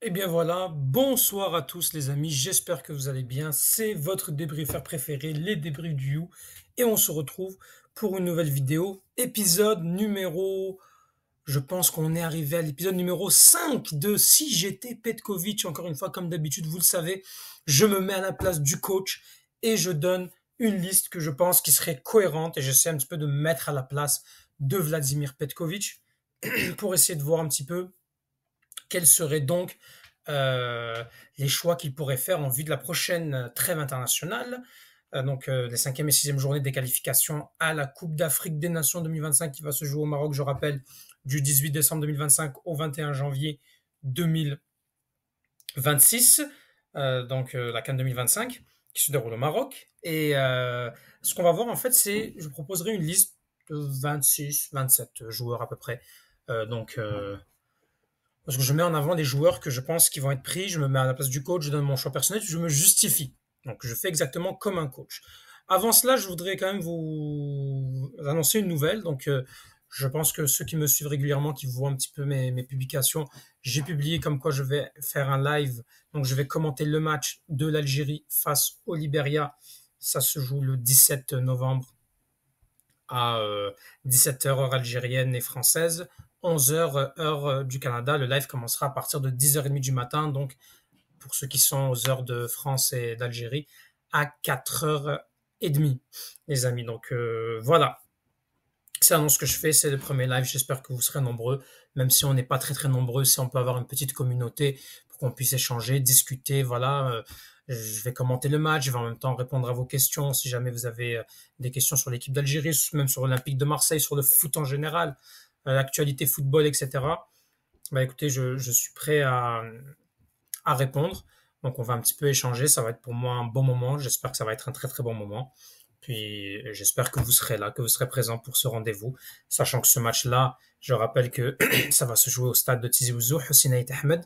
Eh bien voilà, bonsoir à tous les amis, j'espère que vous allez bien. C'est votre débriefeur préféré, les débriefs du You. Et on se retrouve pour une nouvelle vidéo, épisode numéro... Je pense qu'on est arrivé à l'épisode numéro 5 de Si j'étais Petkovic. Encore une fois, comme d'habitude, vous le savez, je me mets à la place du coach et je donne une liste que je pense qui serait cohérente et j'essaie un petit peu de me mettre à la place de Vladimir Petkovic pour essayer de voir un petit peu quels seraient donc euh, les choix qu'il pourrait faire en vue de la prochaine trêve internationale. Les cinquième et sixième journées des qualifications à la Coupe d'Afrique des Nations 2025 qui va se jouer au Maroc, je rappelle, du 18 décembre 2025 au 21 janvier 2026, la CAN 2025 qui se déroule au Maroc. Et ce qu'on va voir en fait, c'est, je proposerai une liste de 26, 27 joueurs à peu près. Parce que je mets en avant les joueurs que je pense qui vont être pris, je me mets à la place du coach, je donne mon choix personnel, je me justifie. Donc je fais exactement comme un coach. Avant cela, je voudrais quand même vous annoncer une nouvelle. Je pense que ceux qui me suivent régulièrement, qui voient un petit peu mes publications, j'ai publié comme quoi je vais faire un live. Donc je vais commenter le match de l'Algérie face au Liberia. Ça se joue le 17 novembre à 17 h heure algérienne et française, 11 h heure du Canada. Le live commencera à partir de 10h30 du matin, donc pour ceux qui sont aux heures de France et d'Algérie, à 4h30, les amis. Voilà, c'est l'annonce que je fais, c'est le premier live. J'espère que vous serez nombreux, même si on n'est pas très très nombreux, si on peut avoir une petite communauté pour qu'on puisse échanger, discuter. Voilà, je vais commenter le match, je vais en même temps répondre à vos questions si jamais vous avez des questions sur l'équipe d'Algérie, même sur l'Olympique de Marseille, sur le foot en général, l'actualité football, etc. Bah écoutez, je suis prêt à répondre. Donc on va un petit peu échanger, ça va être pour moi un bon moment. J'espère que ça va être un très très bon moment. Puis j'espère que vous serez là, que vous serez présent pour ce rendez-vous, sachant que ce match-là, je rappelle que ça va se jouer au stade de Tizi Ouzou, Hussein Ait Ahmed.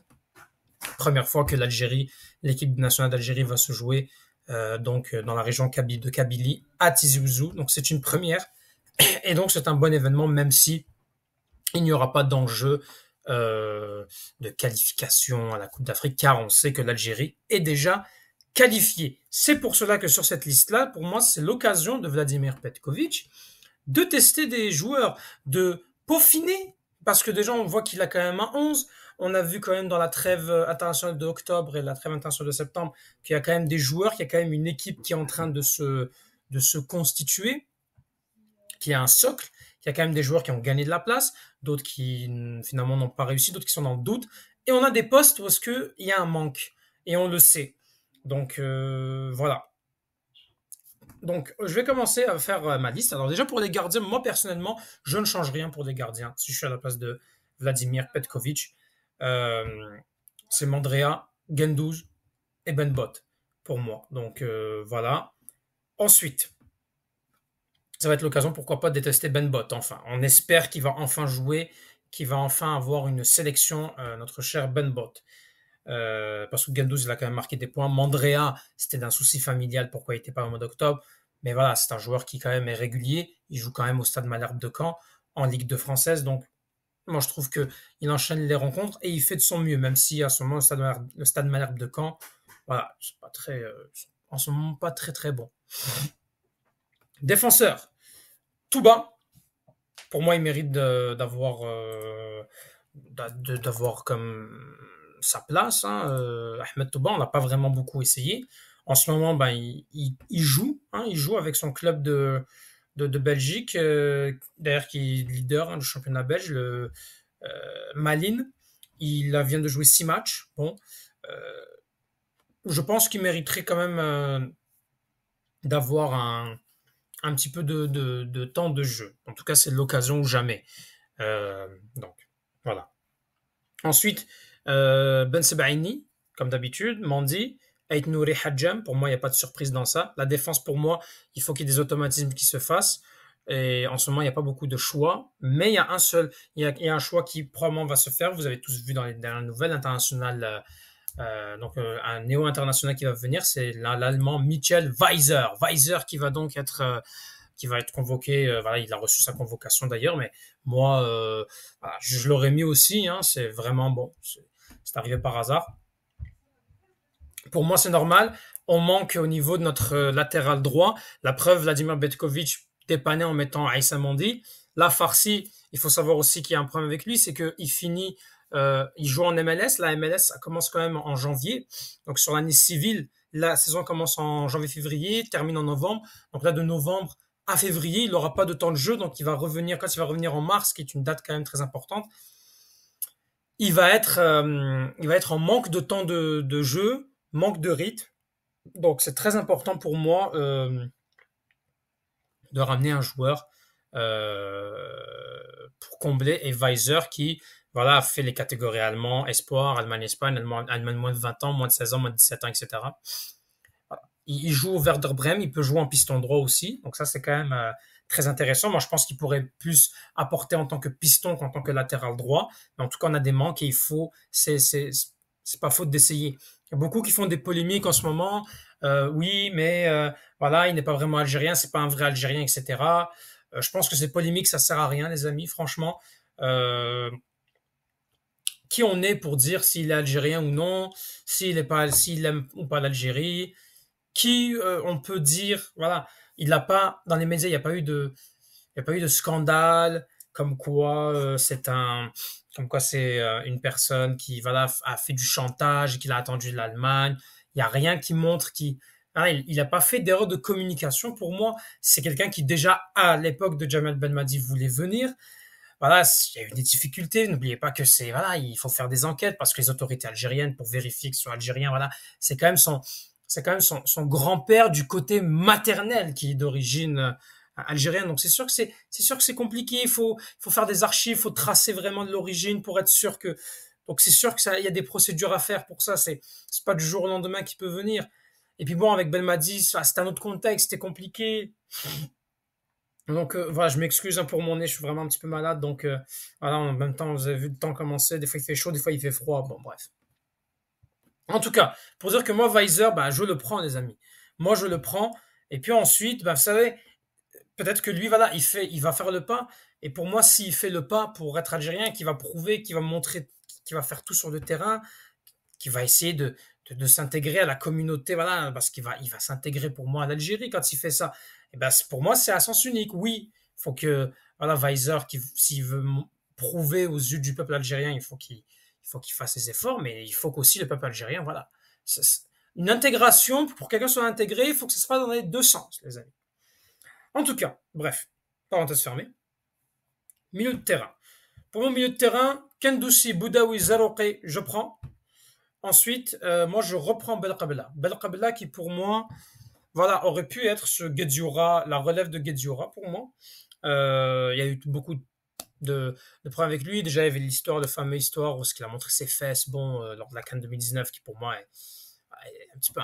Première fois que l'Algérie, l'équipe nationale d'Algérie va se jouer dans la région de Kabylie à Tizi Ouzou. Donc c'est une première. Et donc c'est un bon événement, même si il n'y aura pas d'enjeu de qualification à la Coupe d'Afrique, car on sait que l'Algérie est déjà qualifiée. C'est pour cela que sur cette liste-là, pour moi, c'est l'occasion de Vladimir Petkovic de tester des joueurs, de peaufiner, parce que déjà on voit qu'il a quand même un 11. On a vu quand même dans la trêve internationale d'octobre et la trêve internationale de septembre qu'il y a quand même des joueurs, qu'il y a quand même une équipe qui est en train de se constituer, qui a un socle. Il y a quand même des joueurs qui ont gagné de la place, d'autres qui finalement n'ont pas réussi, d'autres qui sont dans le doute. Et on a des postes où est-ce qu'il y a un manque. Et on le sait. Voilà. Donc, je vais commencer à faire ma liste. Alors déjà pour les gardiens, moi personnellement, je ne change rien pour les gardiens. Si je suis à la place de Vladimir Petkovic, euh, c'est Mandrea, Gendouzi et Ben Bot pour moi. Voilà. Ensuite, ça va être l'occasion, pourquoi pas, de détester Ben Bot, enfin. On espère qu'il va enfin jouer, qu'il va enfin avoir une sélection, notre cher Ben Bot. Parce que Gendouzi, il a quand même marqué des points. Mandrea, c'était d'un souci familial, pourquoi il n'était pas au mois d'octobre. Mais voilà, c'est un joueur qui quand même est régulier. Il joue quand même au Stade Malherbe de Caen, en Ligue 2 française. Donc, moi, je trouve qu'il enchaîne les rencontres et il fait de son mieux, même si à ce moment, le Stade Malherbe de Caen, voilà, c'est pas très, en ce moment, pas très très bon. Défenseur, tout bas. Pour moi, il mérite d'avoir comme sa place. Hein. Ahmed Touba, on n'a pas vraiment beaucoup essayé. En ce moment, ben, il joue. Hein, il joue avec son club de Belgique, d'ailleurs qui est leader du championnat belge, le Malines. Il vient de jouer 6 matchs. Bon, euh, je pense qu'il mériterait quand même d'avoir un petit peu de temps de jeu. En tout cas, c'est l'occasion ou jamais. Donc, voilà. Ensuite, Ben Sebaini, comme d'habitude, Mandi, Ait Nouri Hadjam, pour moi, il n'y a pas de surprise dans ça. La défense, pour moi, il faut qu'il y ait des automatismes qui se fassent. Et en ce moment, il n'y a pas beaucoup de choix, mais il y a un seul, il y a un choix qui probablement va se faire. Vous avez tous vu dans les dernières nouvelles internationales, un néo-international qui va venir, c'est l'Allemand Michel Weiser. Weiser qui va être convoqué. Voilà, il a reçu sa convocation d'ailleurs, mais moi, voilà, je l'aurais mis aussi. Hein, c'est vraiment bon. C'est arrivé par hasard. Pour moi, c'est normal. On manque au niveau de notre latéral droit. La preuve, Vladimir Petkovic dépanné en mettant Aïssa Mandi. Là, Farsi, il faut savoir aussi qu'il y a un problème avec lui, c'est qu'il finit, il joue en MLS. La MLS, ça commence quand même en janvier. Donc, sur l'année civile, la saison commence en janvier-février, termine en novembre. Donc là, de novembre à février, il n'aura pas de temps de jeu. Donc, il va revenir, quand il va revenir en mars, qui est une date quand même très importante, il va être en manque de temps de jeu, manque de rythme. Donc, c'est très important pour moi de ramener un joueur pour combler et Weiser qui voilà, a fait les catégories allemands, espoir, Allemagne-Espagne, Allemagne moins de 20 ans, moins de 16 ans, moins de 17 ans, etc. Voilà. Il joue au Werder Bremen, il peut jouer en piston droit aussi. Donc ça, c'est quand même très intéressant. Moi, je pense qu'il pourrait plus apporter en tant que piston qu'en tant que latéral droit. Mais en tout cas, on a des manques et il faut, c'est pas faute d'essayer. Il y a beaucoup qui font des polémiques en ce moment. Oui, mais voilà, il n'est pas vraiment algérien, c'est pas un vrai Algérien, etc. Je pense que ces polémiques, ça sert à rien, les amis, franchement. Euh, qui on est pour dire s'il est algérien ou non, s'il aime ou pas l'Algérie, qui on peut dire, voilà, il n'a pas, dans les médias, il n'y a pas eu de scandale, comme quoi comme quoi c'est une personne qui, voilà, a fait du chantage et qu'il a attendu de l'Allemagne. Il n'y a rien qui montre ah, il n'a pas fait d'erreur de communication. Pour moi, c'est quelqu'un qui déjà, à l'époque de Jamel Belmadi, voulait venir. Voilà, il y a eu des difficultés. N'oubliez pas que voilà, il faut faire des enquêtes parce que les autorités algériennes, pour vérifier que ce soit algérien, voilà, c'est quand même son grand-père du côté maternel qui est d'origine algérienne. Donc c'est sûr que c'est compliqué. Il faut faire des archives, il faut tracer vraiment de l'origine pour être sûr que, donc c'est sûr que il y a des procédures à faire pour ça. C'est pas du jour au lendemain qu'il peut venir. Et puis bon, avec Belmadi, c'est un autre contexte, c'était compliqué. Donc voilà, je m'excuse pour mon nez, je suis vraiment un petit peu malade. Donc voilà, en même temps, vous avez vu le temps commencer. Des fois il fait chaud, des fois il fait froid. Bon, bref. En tout cas, pour dire que moi, Weiser, bah, je le prends, les amis. Moi, je le prends. Et puis ensuite, bah, vous savez, peut-être que lui, voilà, il va faire le pas. Et pour moi, s'il fait le pas pour être algérien, qu'il va prouver, qu'il va montrer, qu'il va faire tout sur le terrain, qu'il va essayer de s'intégrer à la communauté, voilà, parce il va s'intégrer pour moi à l'Algérie quand il fait ça. Et ben, pour moi, c'est à sens unique. Oui, il faut que, voilà, Weiser, s'il veut prouver aux yeux du peuple algérien, il faut qu'il fasse ses efforts, mais il faut qu'aussi le peuple algérien, voilà. Une intégration, pour que quelqu'un soit intégré, il faut que ça se fasse dans les deux sens, les amis. En tout cas, bref, parenthèse fermée. Milieu de terrain. Pour mon milieu de terrain, Kendoussi, Boudaoui, Zarouki, je prends. Ensuite, moi, je reprends Belkabla. Belkabla qui, pour moi, voilà, aurait pu être ce Guedioura, la relève de Guedioura, pour moi. Il y a eu beaucoup de problèmes avec lui. Déjà, il y avait l'histoire, la fameuse histoire où il a montré ses fesses, bon, lors de la CAN 2019, qui pour moi est un petit peu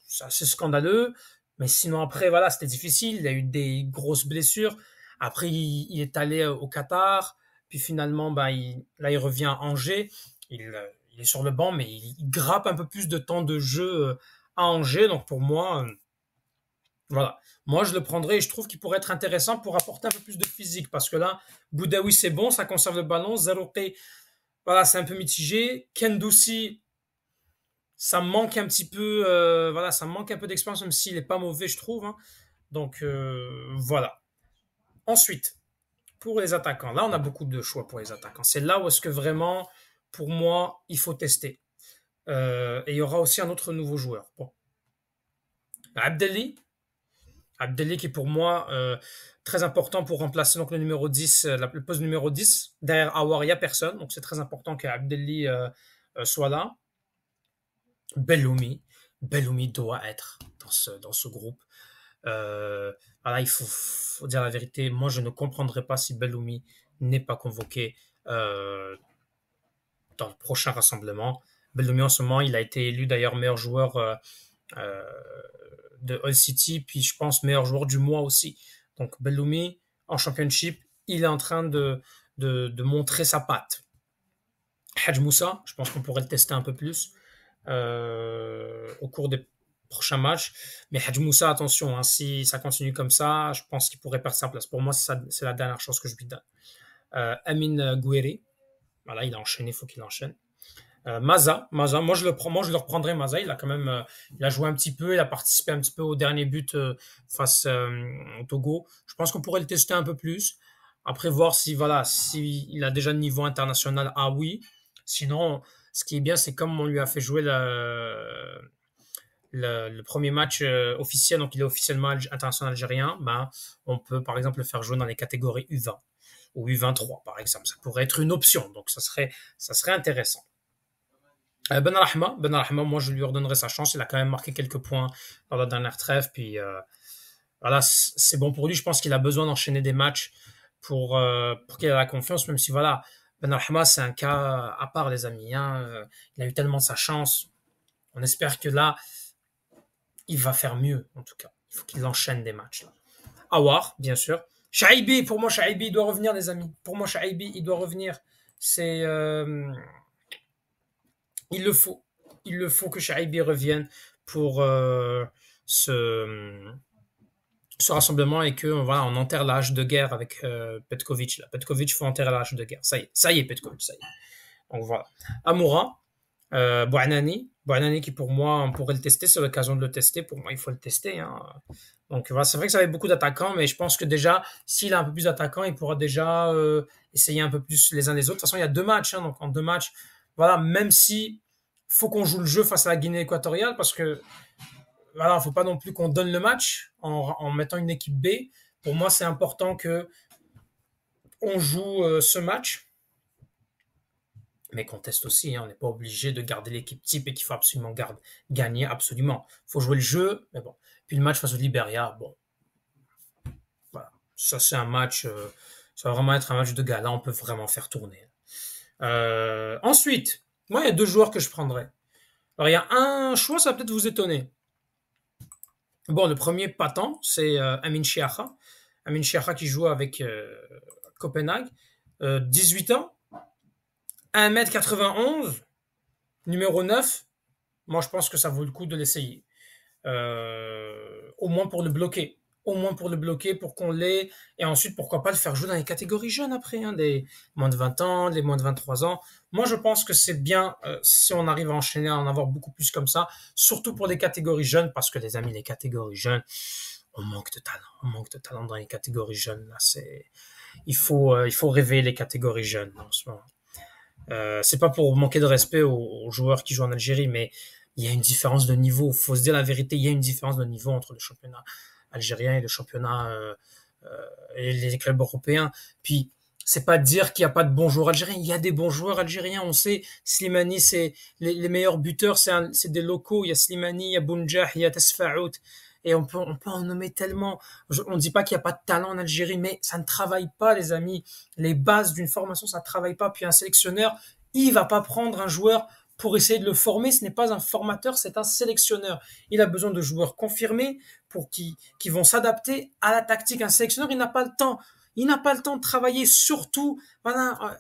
c'est assez scandaleux. Mais sinon, après, voilà, c'était difficile. Il a eu des grosses blessures. Après, il est allé au Qatar. Puis finalement, bah, là, il revient à Angers. Il est sur le banc, mais il grappe un peu plus de temps de jeu à Angers. Donc pour moi, voilà. Moi, je le prendrais et je trouve qu'il pourrait être intéressant pour apporter un peu plus de physique. Parce que là, Boudaoui, c'est bon, ça conserve le ballon. Zarouki, voilà, c'est un peu mitigé. Kendoussi, ça me manque un petit peu, voilà, ça me manque un peu d'expérience, même s'il est pas mauvais, je trouve, hein. Donc voilà. Ensuite, pour les attaquants, là, on a beaucoup de choix pour les attaquants. C'est là où est-ce que vraiment, pour moi, il faut tester. Et il y aura aussi un autre nouveau joueur. Bon. Abdelli. Abdelli qui est pour moi très important pour remplacer donc, le numéro 10, le poste numéro 10. Derrière Aouar, il n'y a personne. Donc c'est très important qu'Abdelli soit là. Belloumi. Belloumi doit être dans ce groupe. Voilà, il faut dire la vérité. Moi, je ne comprendrai pas si Belloumi n'est pas convoqué dans le prochain rassemblement. Belloumi, en ce moment, il a été élu d'ailleurs meilleur joueur euh, de Hull City, puis je pense meilleur joueur du mois aussi. Donc Belloumi, en Championship, il est en train de montrer sa patte. Hadj Moussa, je pense qu'on pourrait le tester un peu plus au cours des prochains matchs. Mais Hadj Moussa, attention, hein, si ça continue comme ça, je pense qu'il pourrait perdre sa place. Pour moi, c'est la dernière chose que je lui donne. Amin Gouiri, voilà, il a enchaîné, il faut qu'il enchaîne. Maza, moi je le prends, moi je le reprendrai Maza. Il a quand même, il a joué un petit peu, il a participé un petit peu au dernier but face au Togo. Je pense qu'on pourrait le tester un peu plus. Après voir si voilà, si il a déjà le niveau international. Ah oui. Sinon, ce qui est bien, c'est comme on lui a fait jouer le premier match officiel, donc il est officiellement international algérien. Ben, on peut par exemple le faire jouer dans les catégories U20 ou U23 par exemple. Ça pourrait être une option. Donc ça serait intéressant. Ben Rahma, moi je lui redonnerai sa chance. Il a quand même marqué quelques points dans la dernière trêve. Puis voilà, c'est bon pour lui. Je pense qu'il a besoin d'enchaîner des matchs pour qu'il ait la confiance, même si voilà, Ben Rahma, c'est un cas à part, les amis. Hein. Il a eu tellement sa chance. On espère que là, il va faire mieux, en tout cas. Il faut qu'il enchaîne des matchs. Là. Awar, bien sûr. Shaibi, pour moi, Shaibi, il doit revenir, les amis. Pour moi, Shaibi, il doit revenir. C'est. Il le faut. Il le faut que Shaibi revienne pour ce, ce rassemblement et que voilà, on enterre l'âge de guerre avec Petkovic. Là. Petkovic, faut enterrer l'âge de guerre. Ça y est, Petkovic, ça y est. Donc voilà. Amoura, Bouanani qui pour moi, on pourrait le tester, c'est l'occasion de le tester. Pour moi, il faut le tester. Hein. Donc voilà, c'est vrai que ça avait beaucoup d'attaquants, mais je pense que déjà, s'il a un peu plus d'attaquants, il pourra déjà essayer un peu plus les uns les autres. De toute façon, il y a deux matchs, hein, donc en deux matchs, voilà, même si faut qu'on joue le jeu face à la Guinée équatoriale, parce que voilà, faut pas non plus qu'on donne le match en mettant une équipe B. Pour moi, c'est important que on joue ce match, mais qu'on teste aussi. Hein. On n'est pas obligé de garder l'équipe type et qu'il faut absolument gagner, absolument. Il faut jouer le jeu, mais bon. Puis le match face au Liberia, bon, voilà. Ça, c'est un match, ça va vraiment être un match de gala. On peut vraiment faire tourner. Ensuite, moi, il y a deux joueurs que je prendrais. Alors, il y a un choix, ça va peut-être vous étonner. Bon, le premier pas tant, c'est Amin Chiacha. Amin Chiacha qui joue avec Copenhague. 18 ans, 1m91, numéro 9. Moi, je pense que ça vaut le coup de l'essayer. Au moins pour le bloquer. Au moins pour le bloquer, pour qu'on l'ait. Et ensuite, pourquoi pas le faire jouer dans les catégories jeunes après, hein, des moins de 20 ans, des moins de 23 ans. Moi, je pense que c'est bien si on arrive à enchaîner, à en avoir beaucoup plus comme ça, surtout pour les catégories jeunes, parce que les amis, les catégories jeunes, on manque de talent. On manque de talent dans les catégories jeunes. Là, il faut rêver les catégories jeunes en ce moment. C'est pas pour manquer de respect aux joueurs qui jouent en Algérie, mais il y a une différence de niveau. Faut se dire la vérité, il y a une différence de niveau entre le championnat algérien et le championnat et les clubs européens. Puis c'est pas dire qu'il n'y a pas de bons joueurs algériens. Il y a des bons joueurs algériens. On sait, Slimani, c'est les meilleurs buteurs, c'est des locaux. Il y a Slimani, il y a Bounjah, il y a Tesfaout. Et on peut en nommer tellement. On ne dit pas qu'il n'y a pas de talent en Algérie, mais ça ne travaille pas, les amis. Les bases d'une formation, ça ne travaille pas. Puis un sélectionneur, il va pas prendre un joueur pour essayer de le former. Ce n'est pas un formateur, c'est un sélectionneur. Il a besoin de joueurs confirmés qui vont s'adapter à la tactique. Un sélectionneur, il n'a pas le temps. Il n'a pas le temps de travailler, surtout voilà,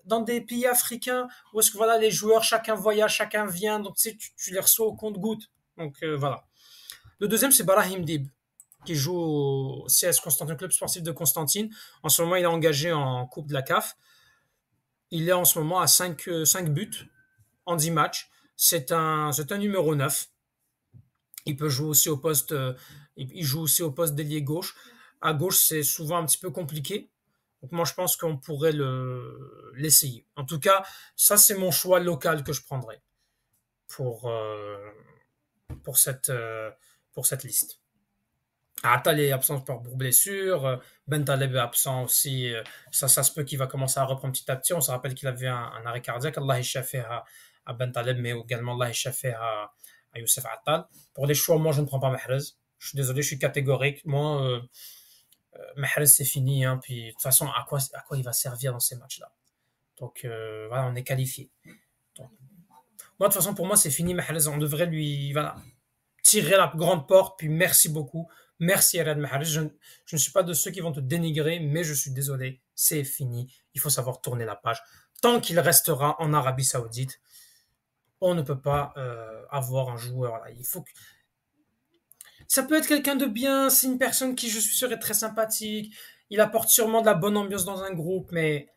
dans des pays africains où est-ce que voilà, les joueurs, chacun voyage, chacun vient, donc tu les reçois au compte-gouttes. Donc voilà. Le deuxième, c'est Brahim Dib, qui joue au CS Constantine, club sportif de Constantine. En ce moment, il est engagé en Coupe de la CAF. Il est en ce moment à 5 buts en 10 matchs. C'est un numéro 9. Il peut jouer aussi au poste, il joue aussi au poste d'ailier gauche. À gauche, c'est souvent un petit peu compliqué. Donc moi, je pense qu'on pourrait l'essayer. En tout cas, ça, c'est mon choix local que je prendrais pour, euh, pour cette, euh, pour cette liste. Atal est absent pour blessure. Bentaleb est absent aussi. Ça se peut qu'il va commencer à reprendre petit à petit. On se rappelle qu'il avait un arrêt cardiaque. Allah échaffé à Bentaleb, mais également Allah échaffé à Youssef Attal. Pour les choix, moi, je ne prends pas Mahrez. Je suis désolé, je suis catégorique. Moi, Mahrez, c'est fini. Hein. Puis, de toute façon, à quoi il va servir dans ces matchs-là? Donc, voilà, on est qualifié. Donc, moi, de toute façon, pour moi, c'est fini. Mahrez, on devrait lui, voilà, tirer la grande porte, puis merci beaucoup. Merci Riyad Mahrez. Je ne suis pas de ceux qui vont te dénigrer, mais je suis désolé, c'est fini. Il faut savoir tourner la page. Tant qu'il restera en Arabie Saoudite, on ne peut pas avoir un joueur. Là. Il faut que... Ça peut être quelqu'un de bien, c'est une personne qui, je suis sûr, est très sympathique. Il apporte sûrement de la bonne ambiance dans un groupe, mais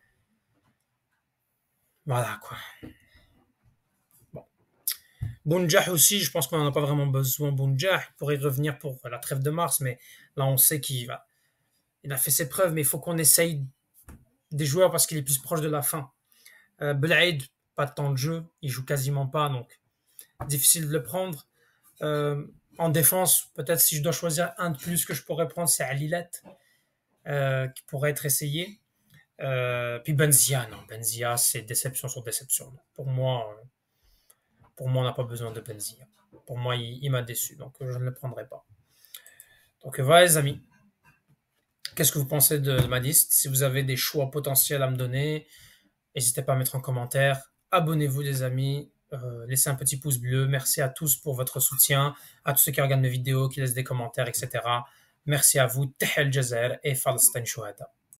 voilà quoi. Bounjah aussi, je pense qu'on n'en a pas vraiment besoin. Bounjah, il pourrait revenir pour la trêve de mars, mais là, on sait il a fait ses preuves, mais il faut qu'on essaye des joueurs parce qu'il est plus proche de la fin. Belaïd, pas de temps de jeu, il joue quasiment pas, donc difficile de le prendre. En défense, peut-être si je dois choisir un de plus que je pourrais prendre, c'est Alilat, qui pourrait être essayé. Puis Benzia, non, Benzia, c'est déception sur déception. Pour moi, on n'a pas besoin de Benzia. Pour moi, il m'a déçu, donc je ne le prendrai pas. Donc voilà, les amis. Qu'est-ce que vous pensez de ma liste? Si vous avez des choix potentiels à me donner, n'hésitez pas à mettre en commentaire. Abonnez-vous, les amis. Laissez un petit pouce bleu. Merci à tous pour votre soutien. À tous ceux qui regardent mes vidéos, qui laissent des commentaires, etc. Merci à vous. Tahel Jazer et Palestine Shuhada.